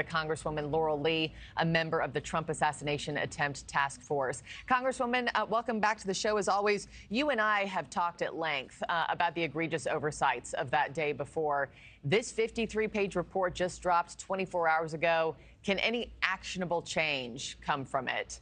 Congresswoman Laurel, a member of the Trump assassination attempt task force. Congresswoman, welcome back to the show. As always, you and I have talked at length about the egregious oversights of that day before. This 53-page report just dropped 24 hours ago. Can any actionable change come from it?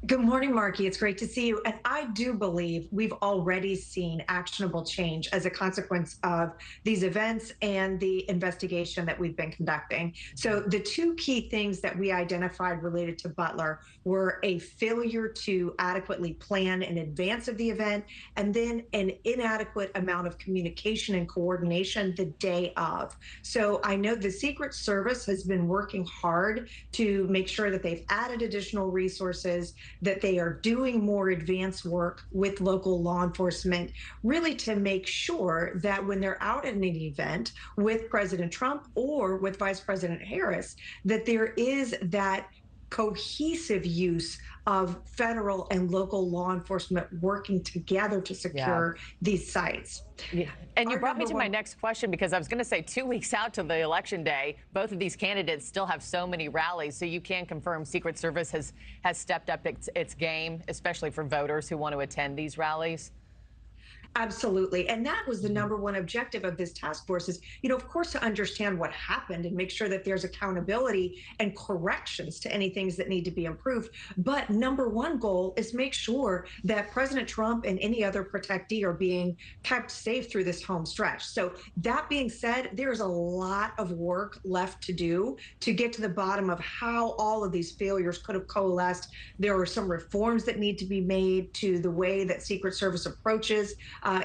Good morning, Marky. It's great to see you. And I do believe we've already seen actionable change as a consequence of these events and the investigation that we've been conducting. So the two key things that we identified related to Butler were a failure to adequately plan in advance of the event, and then an inadequate amount of communication and coordination the day of. So I know the Secret Service has been working hard to make sure that they've added additional resources, that they are doing more advanced work with local law enforcement, really to make sure that when they're out at an event with President Trump or with Vice President Harris, that there is that cohesive use of federal and local law enforcement working together to secure these sites. Yeah. And you brought me to my next question, because I was going to say 2 weeks out to the election day, both of these candidates still have so many rallies. So you can confirm Secret Service has stepped up its game, especially for voters who want to attend these rallies? Absolutely. And that was the number one objective of this task force is, of course, to understand what happened and make sure that there's accountability and corrections to any things that need to be improved. But number one goal is make sure that President Trump and any other protectee are being kept safe through this home stretch. So that being said, there's a lot of work left to do to get to the bottom of how all of these failures could have coalesced. There are some reforms that need to be made to the way that Secret Service approaches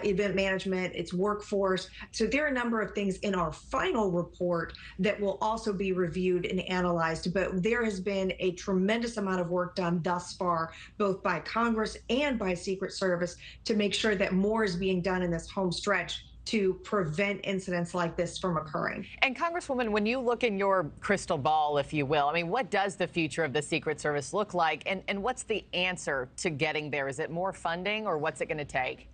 event management, its workforce. So there are a number of things in our final report that will also be reviewed and analyzed. But there has been a tremendous amount of work done thus far, both by Congress and by Secret Service, to make sure that more is being done in this home stretch to prevent incidents like this from occurring. And Congresswoman, when you look in your crystal ball, if you will, I mean, what does the future of the Secret Service look like? And what's the answer to getting there? Is it more funding, or what's it going to take?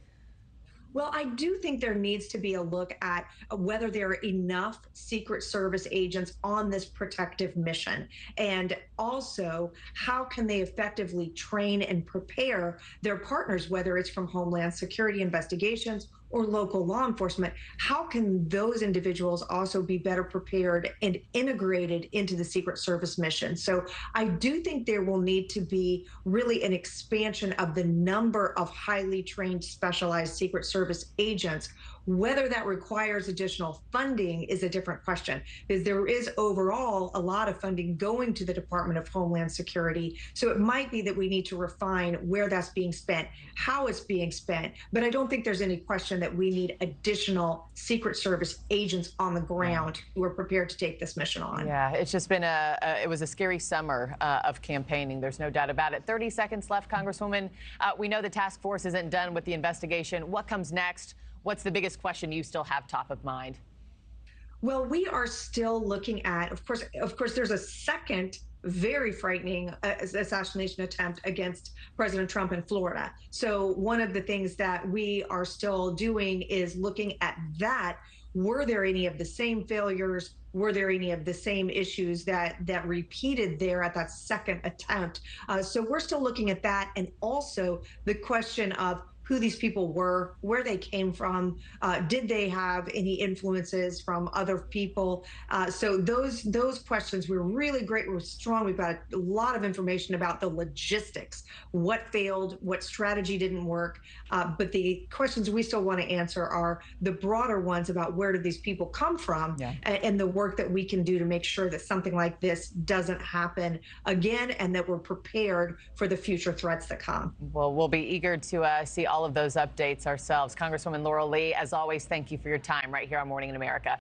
Well, I do think there needs to be a look at whether there are enough Secret Service agents on this protective mission. And also, how can they effectively train and prepare their partners, whether it's from Homeland Security investigations or local law enforcement? How can those individuals also be better prepared and integrated into the Secret Service mission? So I do think there will need to be really an expansion of the number of highly trained, specialized Secret Service agents. Whether that requires additional funding is a different question, because there is overall a lot of funding going to the Department of Homeland Security. So it might be that we need to refine where that's being spent, how it's being spent. But I don't think there's any question that we need additional Secret Service agents on the ground who are prepared to take this mission on. Yeah, it's just been it was a scary summer of campaigning. There's no doubt about it. 30 seconds left, Congresswoman. We know the task force isn't done with the investigation. What comes next? What's the biggest question you still have top of mind? Well, we are still looking at, of course, there's a second very frightening assassination attempt against President Trump in Florida. So one of the things that we are still doing is looking at that. Were there any of the same failures? Were there any of the same issues that repeated there at that second attempt? So we're still looking at that. And also the question of who these people were, where they came from, did they have any influences from other people? So those questions were really great, were strong. We've got a lot of information about the logistics, what failed, what strategy didn't work. But the questions we still want to answer are the broader ones about where did these people come from, and the work that we can do to make sure that something like this doesn't happen again, and that we're prepared for the future threats that come. Well, we'll be eager to see all of those updates ourselves. Congresswoman Laurel, as always, thank you for your time right here on Morning in America.